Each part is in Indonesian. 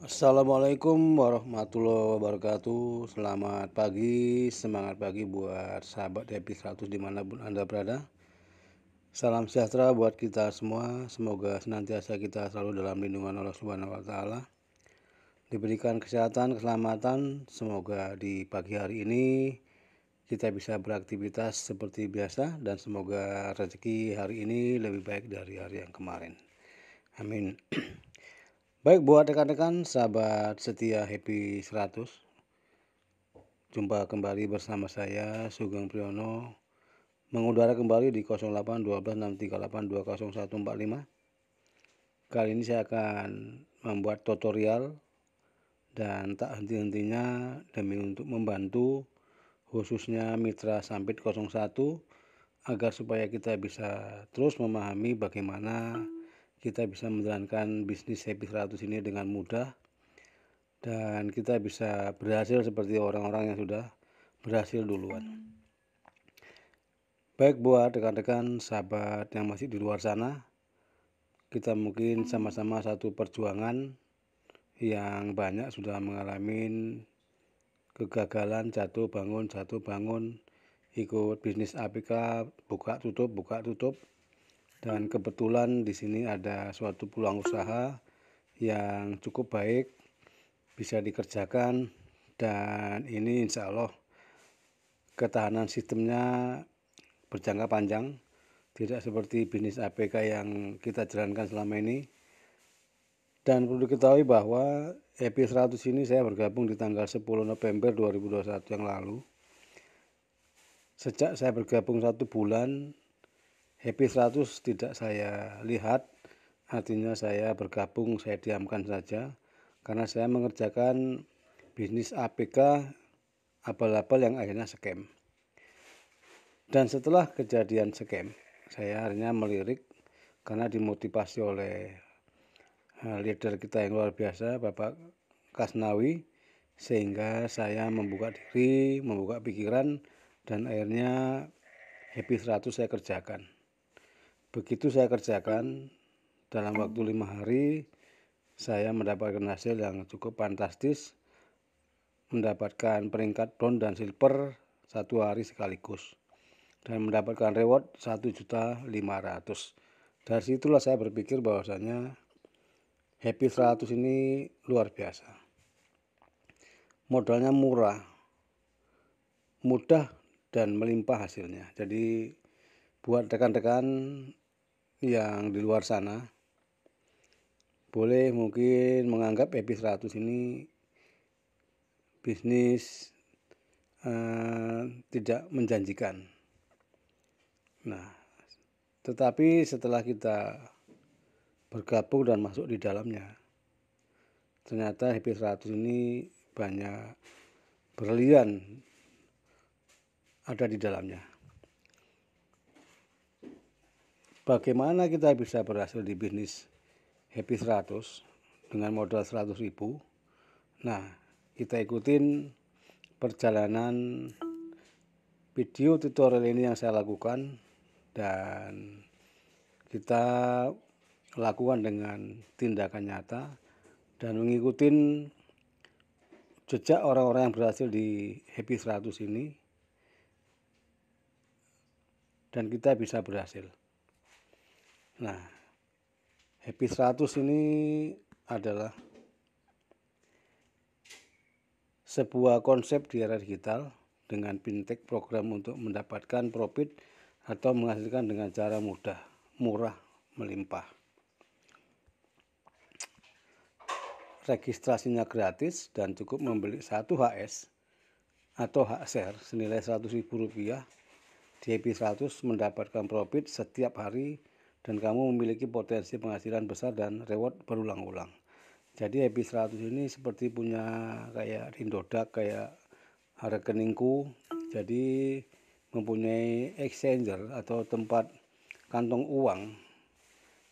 Assalamualaikum warahmatullahi wabarakatuh. Selamat pagi, semangat pagi buat sahabat Happy 100 dimanapun Anda berada. Salam sejahtera buat kita semua. Semoga senantiasa kita selalu dalam lindungan Allah Subhanahu wa Ta'ala. Diberikan kesehatan, keselamatan. Semoga di pagi hari ini kita bisa beraktivitas seperti biasa, dan semoga rezeki hari ini lebih baik dari hari yang kemarin. Amin. Baik, buat rekan-rekan sahabat setia Happy 100, jumpa kembali bersama saya Sugeng Priyono, mengudara kembali di 081263820145. Kali ini saya akan membuat tutorial dan tak henti-hentinya demi untuk membantu khususnya mitra Sampit 01 agar supaya kita bisa terus memahami bagaimana kita bisa menjalankan bisnis Happy 100 ini dengan mudah, dan kita bisa berhasil seperti orang-orang yang sudah berhasil duluan. Baik, buat rekan-rekan sahabat yang masih di luar sana, kita mungkin sama-sama satu perjuangan yang banyak sudah mengalami kegagalan, jatuh bangun, ikut bisnis APK, buka tutup. Dan kebetulan di sini ada suatu peluang usaha yang cukup baik, bisa dikerjakan, dan ini insya Allah ketahanan sistemnya berjangka panjang, tidak seperti bisnis APK yang kita jalankan selama ini. Dan perlu diketahui bahwa Happy 100 ini saya bergabung di tanggal 10 November 2021 yang lalu. Sejak saya bergabung 1 bulan, Happy 100 tidak saya lihat, artinya saya bergabung, saya diamkan saja, karena saya mengerjakan bisnis APK abal-abal yang akhirnya scam. Dan setelah kejadian scam, saya akhirnya melirik karena dimotivasi oleh leader kita yang luar biasa, Bapak Kasnawi, sehingga saya membuka diri, membuka pikiran, dan akhirnya Happy 100 saya kerjakan. Begitu saya kerjakan, dalam waktu 5 hari saya mendapatkan hasil yang cukup fantastis, mendapatkan peringkat bronze dan silver 1 hari sekaligus, dan mendapatkan reward 1.500.000. Dari situlah saya berpikir bahwasanya Happy 100 ini luar biasa. Modalnya murah, mudah, dan melimpah hasilnya. Jadi buat rekan-rekan yang di luar sana, boleh mungkin menganggap Happy 100 ini bisnis tidak menjanjikan. Nah, tetapi setelah kita bergabung dan masuk di dalamnya, ternyata Happy 100 ini banyak berlian ada di dalamnya. Bagaimana kita bisa berhasil di bisnis Happy 100 dengan modal 100.000? Nah, kita ikutin perjalanan video tutorial ini yang saya lakukan, dan kita lakukan dengan tindakan nyata dan mengikuti jejak orang-orang yang berhasil di Happy 100 ini, dan kita bisa berhasil. Nah, Happy 100 ini adalah sebuah konsep di era digital dengan fintech, program untuk mendapatkan profit atau menghasilkan dengan cara mudah, murah, melimpah. Registrasinya gratis dan cukup membeli 1 HS atau hak share senilai Rp100.000. Di Happy 100 mendapatkan profit setiap hari, dan kamu memiliki potensi penghasilan besar dan reward berulang-ulang. Jadi Happy 100 ini seperti punya kayak Indodax, kayak rekeningku. Jadi mempunyai exchanger atau tempat kantong uang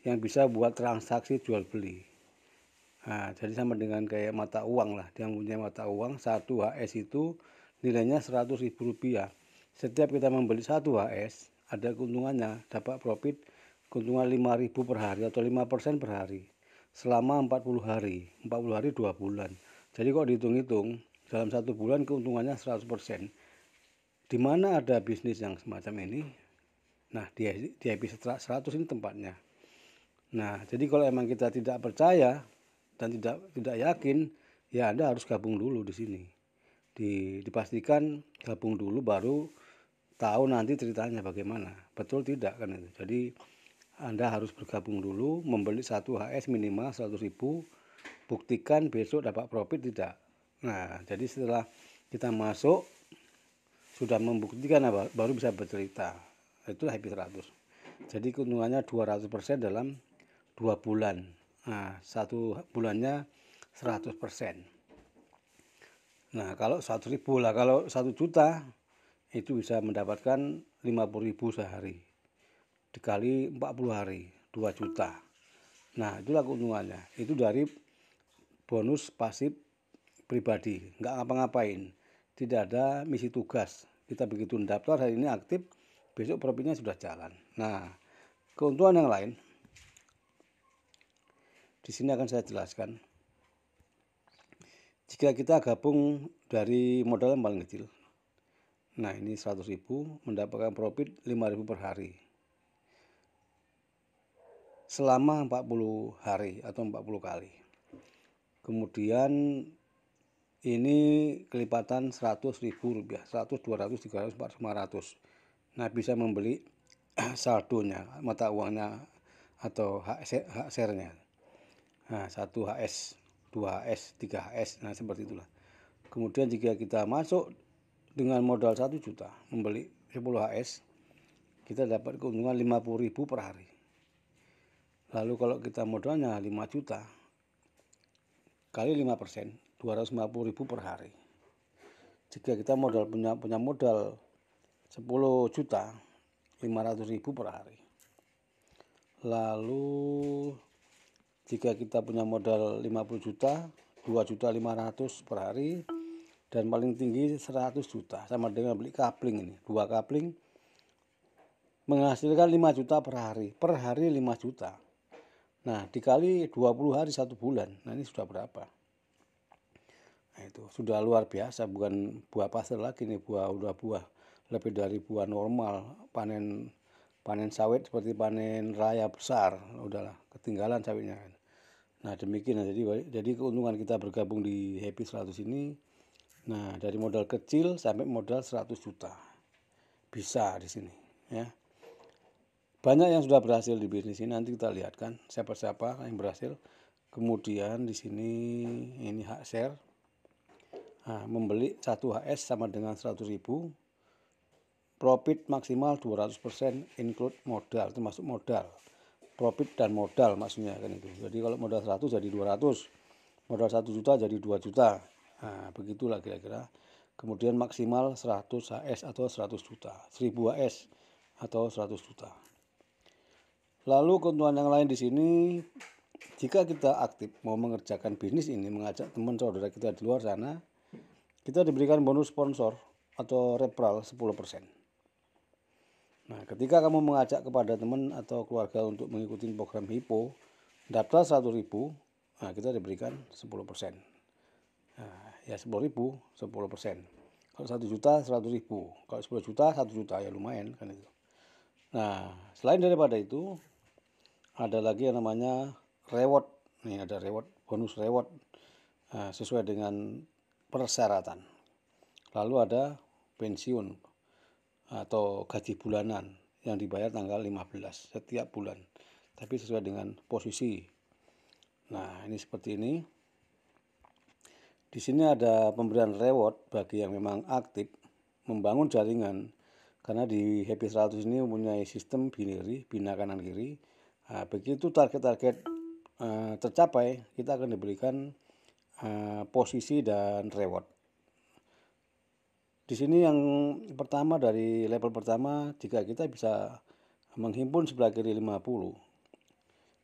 yang bisa buat transaksi jual beli. Nah, jadi sama dengan kayak mata uang lah. Dia mempunyai mata uang, 1 HS itu nilainya Rp100.000. Setiap kita membeli 1 HS, ada keuntungannya, dapat profit keuntungan 5.000 per hari atau 5% per hari. selama 40 hari. 40 hari 2 bulan. Jadi kok dihitung-hitung dalam 1 bulan keuntungannya 100%. Di mana ada bisnis yang semacam ini? Nah, di episode 100 ini tempatnya. Nah, jadi kalau emang kita tidak percaya dan tidak yakin, ya Anda harus gabung dulu di sini. Dipastikan gabung dulu baru tahu nanti ceritanya bagaimana. Betul tidak kan itu. Jadi Anda harus bergabung dulu, membeli 1 HS minimal 100.000, buktikan besok dapat profit tidak. Nah, jadi setelah kita masuk sudah membuktikan baru bisa bercerita. Itulah Happy 100. Jadi keuntungannya 200% dalam 2 bulan. Nah, 1 bulannya 100%. Nah, kalau 100.000 lah, kalau 1 juta itu bisa mendapatkan 50.000 sehari. Dikali 40 hari, 2 juta. Nah, itulah keuntungannya. Itu dari bonus pasif pribadi, nggak ngapa-ngapain. Tidak ada misi tugas. Kita begitu daftar hari ini aktif, besok profitnya sudah jalan. Nah, keuntungan yang lain di sini akan saya jelaskan. Jika kita gabung dari modal yang paling kecil, nah ini 100.000 mendapatkan profit 5.000 per hari selama 40 hari atau 40 kali. Kemudian ini kelipatan 100.000 rupiah, 100, 200, 300, 400, 500. Nah, bisa membeli saldonya, mata uangnya atau hak share-nya. Nah, 1 HS, 2 HS, 3 HS, nah seperti itulah. Kemudian jika kita masuk dengan modal 1 juta, membeli 10 HS, kita dapat keuntungan 50.000 per hari. Lalu kalau kita modalnya 5 juta, kali 5%, 250.000 per hari. Jika kita punya modal 10 juta, 500.000 per hari. Lalu jika kita punya modal 50 juta, 2.500.000 per hari, dan paling tinggi 100 juta, sama dengan beli kapling ini, 2 kapling menghasilkan 5 juta per hari 5 juta. Nah, dikali 20 hari 1 bulan, nah ini sudah berapa? Nah, itu sudah luar biasa, bukan buah pasir lagi nih, udah buah lebih dari buah normal, panen sawit seperti panen raya besar, udahlah ketinggalan sawitnya. Nah, demikian. Jadi keuntungan kita bergabung di Happy 100 ini, nah dari modal kecil sampai modal 100 juta bisa di sini, ya. Banyak yang sudah berhasil di bisnis ini, nanti kita lihat kan siapa-siapa yang berhasil. Kemudian di sini ini hak share. Nah, membeli 1 HS sama dengan 100.000, profit maksimal 200% include modal, termasuk modal. Profit dan modal maksudnya kan itu. Jadi kalau modal 100 jadi 200, modal 1 juta jadi 2 juta. Nah, begitulah kira-kira. Kemudian maksimal 100 HS atau 100 juta, 1000 HS atau 100 juta. Lalu keuntungan yang lain di sini, jika kita aktif mau mengerjakan bisnis ini, mengajak teman saudara kita di luar sana, kita diberikan bonus sponsor atau referral 10%. Nah, ketika kamu mengajak kepada teman atau keluarga untuk mengikuti program HIPO, daftar 100.000, nah kita diberikan 10%. Nah, ya 10.000, 10%. Kalau 1 juta, 100.000. Kalau 10 juta, 1 juta, ya lumayan kan itu. Nah, selain daripada itu, ada lagi yang namanya reward. Nih ada reward, bonus reward sesuai dengan persyaratan. Lalu ada pensiun atau gaji bulanan yang dibayar tanggal 15 setiap bulan, tapi sesuai dengan posisi. Nah, ini seperti ini. Di sini ada pemberian reward bagi yang memang aktif membangun jaringan, karena di Happy 100 ini mempunyai sistem binary, bina kanan kiri. Nah, begitu target-target tercapai, kita akan diberikan posisi dan reward. Di sini yang pertama, dari level pertama, jika kita bisa menghimpun sebelah kiri 50,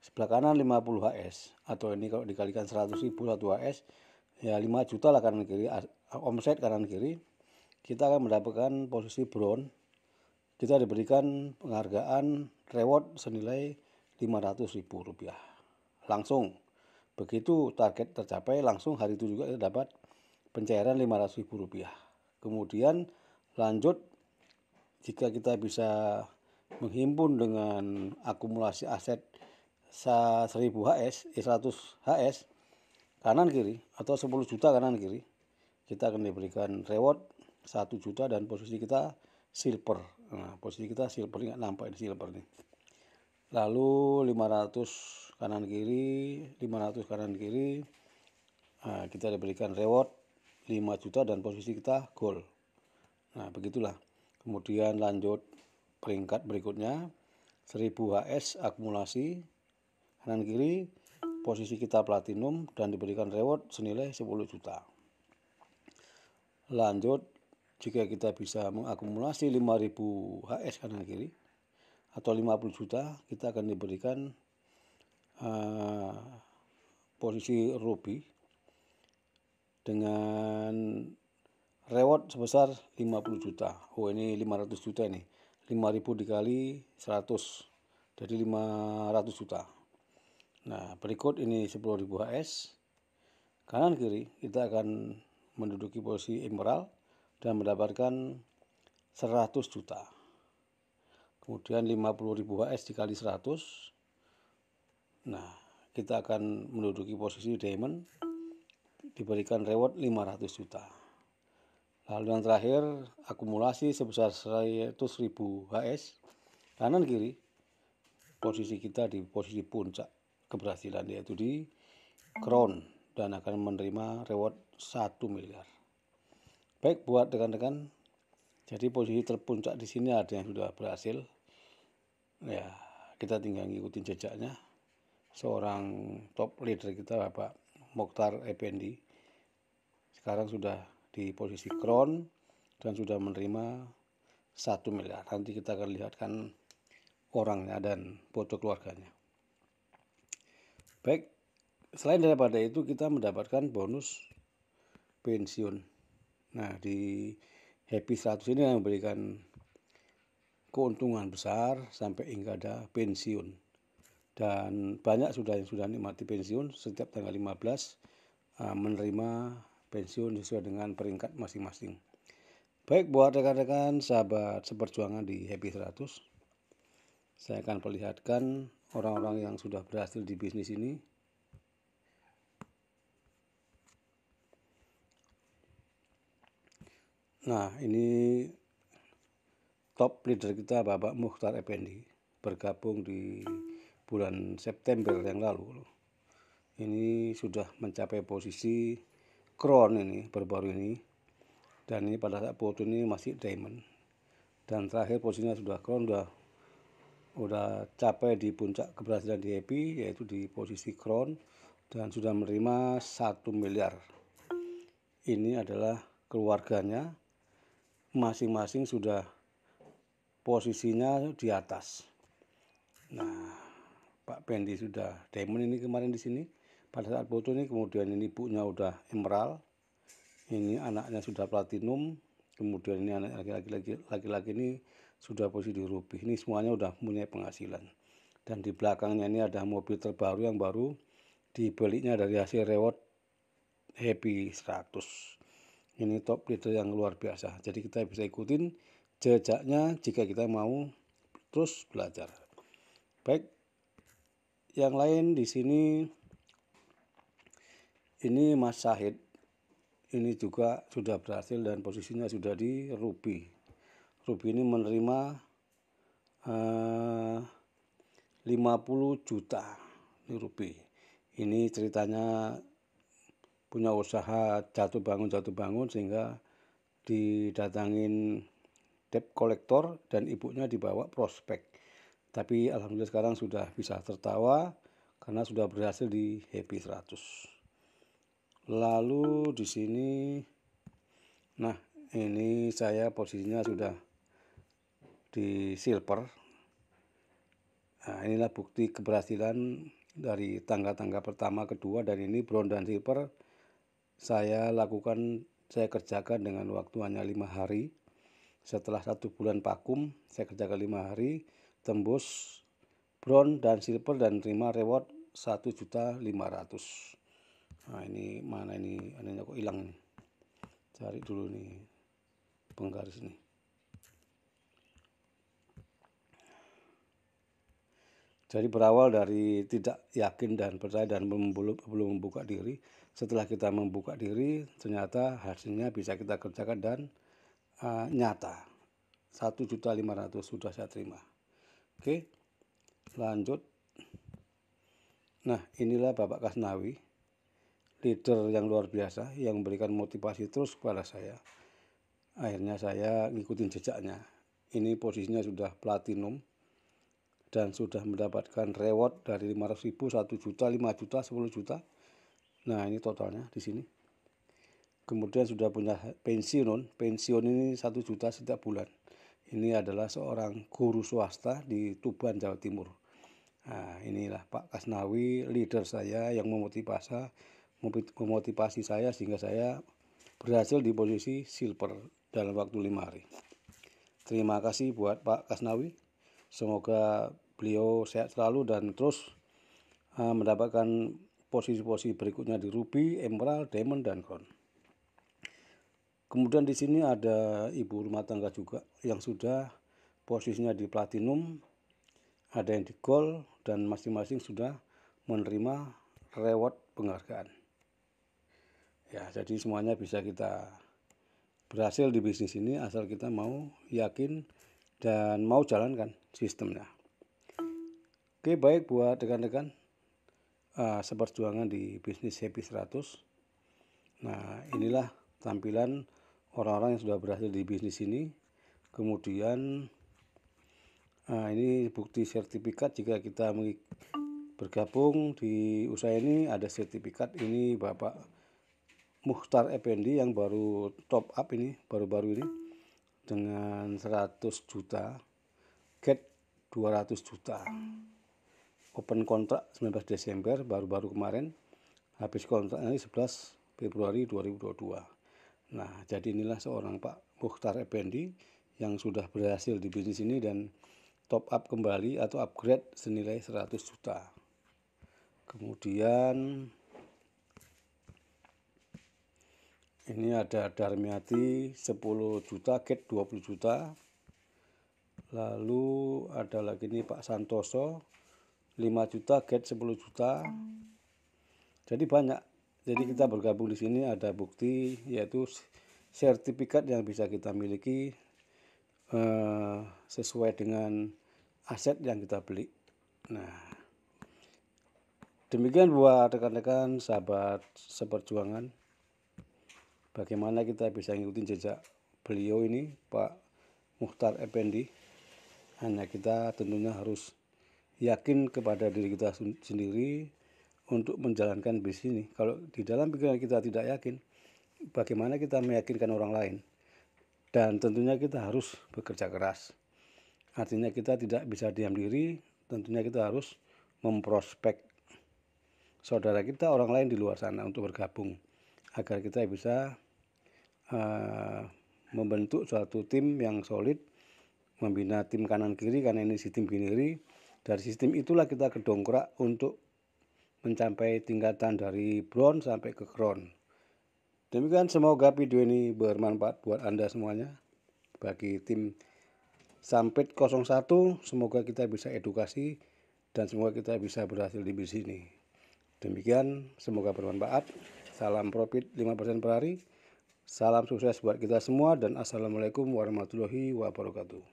sebelah kanan 50 HS, atau ini kalau dikalikan 100.000 1 HS, ya 5 juta lah kanan kiri, omset kanan kiri, kita akan mendapatkan posisi bronze. Kita diberikan penghargaan reward senilai 500.000 rupiah langsung. Begitu target tercapai, langsung hari itu juga kita dapat pencairan Rp500.000. Kemudian lanjut, jika kita bisa menghimpun dengan akumulasi aset 1000 HS, 100 HS kanan kiri atau 10 juta kanan kiri, kita akan diberikan reward 1 juta dan posisi kita silver. Nah, posisi kita silver, nggak nampak di silver nih. Lalu 500 kanan kiri, 500 kanan kiri, nah, kita diberikan reward 5 juta dan posisi kita gold. Nah, begitulah. Kemudian lanjut peringkat berikutnya, 1000 HS akumulasi kanan kiri, posisi kita platinum dan diberikan reward senilai 10 juta. Lanjut, jika kita bisa mengakumulasi 5000 HS kanan kiri atau 50 juta, kita akan diberikan posisi ruby dengan reward sebesar 50 juta. Oh, ini 500 juta nih. 5000 dikali 100, jadi 500 juta. Nah, berikut ini 10.000 HS. Kanan kiri kita akan menduduki posisi emerald dan mendapatkan 100 juta. Kemudian 50.000 HS dikali 100. Nah, kita akan menduduki posisi diamond, diberikan reward 500 juta. Lalu yang terakhir, akumulasi sebesar 100.000 HS kanan kiri, posisi kita di posisi puncak keberhasilan, yaitu di crown, dan akan menerima reward 1 miliar. Baik, buat rekan-rekan, jadi posisi terpuncak di sini ada yang sudah berhasil. Ya, kita tinggal ngikutin jejaknya. Seorang top leader kita, Bapak Mokhtar Effendi, sekarang sudah di posisi crown dan sudah menerima 1 miliar. Nanti kita akan lihatkan orangnya dan foto keluarganya. Baik, selain daripada itu kita mendapatkan bonus pensiun. Nah, di Happy 100 ini yang memberikan keuntungan besar sampai hingga ada pensiun. Dan banyak yang sudah nikmati pensiun setiap tanggal 15 menerima pensiun sesuai dengan peringkat masing-masing. Baik, buat rekan-rekan sahabat seperjuangan di Happy 100, saya akan perlihatkan orang-orang yang sudah berhasil di bisnis ini. Nah, ini top leader kita, Bapak Mokhtar Effendi, bergabung di bulan September yang lalu. Ini sudah mencapai posisi crown ini, baru-baru ini. Dan ini pada saat foto ini masih diamond. Dan terakhir posisinya sudah crown, udah capai di puncak keberhasilan di Happy, yaitu di posisi crown, dan sudah menerima 1 miliar. Ini adalah keluarganya, masing-masing sudah posisinya di atas. Nah, Pak Pendi sudah diamond ini kemarin di sini pada saat foto ini. Kemudian ini ibunya udah emerald, ini anaknya sudah platinum, kemudian ini anak laki-laki ini sudah posisi di ruby. Ini semuanya udah punya penghasilan. Dan di belakangnya ini ada mobil terbaru yang baru dibelinya dari hasil reward Happy 100. Ini top leader yang luar biasa. Jadi kita bisa ikutin jejaknya jika kita mau terus belajar. Baik, yang lain di sini, ini Mas Syahid, ini juga sudah berhasil dan posisinya sudah di ruby. Ruby ini menerima 50 juta di ruby. Ini ceritanya punya usaha jatuh bangun sehingga didatangin debt collector dan ibunya dibawa prospek. Tapi alhamdulillah sekarang sudah bisa tertawa karena sudah berhasil di Happy 100. Lalu di sini, nah ini saya posisinya sudah di silver. Nah, inilah bukti keberhasilan dari tangga-tangga pertama, kedua, dan ini bronze dan silver saya kerjakan dengan waktu hanya 5 hari. Setelah 1 bulan vakum, saya kerjakan 5 hari, tembus bronze dan silver dan terima reward 1.500.000. Nah ini mana ini, anehnya kok hilang nih, cari dulu nih penggaris nih. Jadi berawal dari tidak yakin dan percaya dan belum membuka diri. Setelah kita membuka diri, ternyata hasilnya bisa kita kerjakan dan nyata. 1.500.000 sudah saya terima. Oke, lanjut. Nah, inilah Bapak Kasnawi, leader yang luar biasa yang memberikan motivasi terus kepada saya. Akhirnya saya ngikutin jejaknya. Ini posisinya sudah platinum dan sudah mendapatkan reward dari 500.000, 1 juta, 5 juta, 10 juta. Nah, ini totalnya di sini. Kemudian sudah punya pensiun ini 1 juta setiap bulan. Ini adalah seorang guru swasta di Tuban, Jawa Timur. Nah, inilah Pak Kasnawi, leader saya yang memotivasi saya sehingga saya berhasil di posisi silver dalam waktu 5 hari. Terima kasih buat Pak Kasnawi. Semoga beliau sehat selalu dan terus mendapatkan posisi-posisi berikutnya di ruby, emerald, diamond, dan crown. Kemudian di sini ada ibu rumah tangga juga yang sudah posisinya di platinum, ada yang di gold, dan masing-masing sudah menerima reward penghargaan. Ya, jadi semuanya bisa kita berhasil di bisnis ini asal kita mau yakin dan mau jalankan sistemnya. Oke, baik buat rekan-rekan seperjuangan di bisnis Happy 100. Nah, inilah tampilan orang-orang yang sudah berhasil di bisnis ini. Kemudian ini bukti sertifikat jika kita bergabung di usaha ini. Ada sertifikat ini Bapak Mukhtar Effendi yang baru top up ini, baru-baru ini dengan 100 juta, get 200 juta. Open kontrak 19 Desember baru-baru kemarin, habis kontraknya 11 Februari 2022. Nah, jadi inilah seorang Pak Mukhtar Effendi yang sudah berhasil di bisnis ini dan top up kembali atau upgrade senilai 100 juta. Kemudian ini ada Darmiati 10 juta, get 20 juta. Lalu ada lagi nih Pak Santoso 5 juta, get 10 juta. Jadi banyak. Jadi kita bergabung di sini ada bukti yaitu sertifikat yang bisa kita miliki sesuai dengan aset yang kita beli. Nah, demikian buat rekan-rekan sahabat seperjuangan. Bagaimana kita bisa ngikutin jejak beliau ini, Pak Mukhtar Effendi. Hanya kita tentunya harus yakin kepada diri kita sendiri untuk menjalankan bisnis ini. Kalau di dalam pikiran kita tidak yakin, bagaimana kita meyakinkan orang lain? Dan tentunya kita harus bekerja keras. Artinya kita tidak bisa diam diri, tentunya kita harus memprospek saudara kita, orang lain di luar sana untuk bergabung. Agar kita bisa membentuk suatu tim yang solid, membina tim kanan kiri karena ini sistem kiri. Dari sistem itulah kita kedongkrak untuk mencapai tingkatan dari bronze sampai ke crown. Demikian, semoga video ini bermanfaat buat Anda semuanya. Bagi tim Sampit 01, semoga kita bisa edukasi dan semoga kita bisa berhasil di bisnis ini. Demikian, semoga bermanfaat. Salam profit 5% per hari. Salam sukses buat kita semua dan assalamualaikum warahmatullahi wabarakatuh.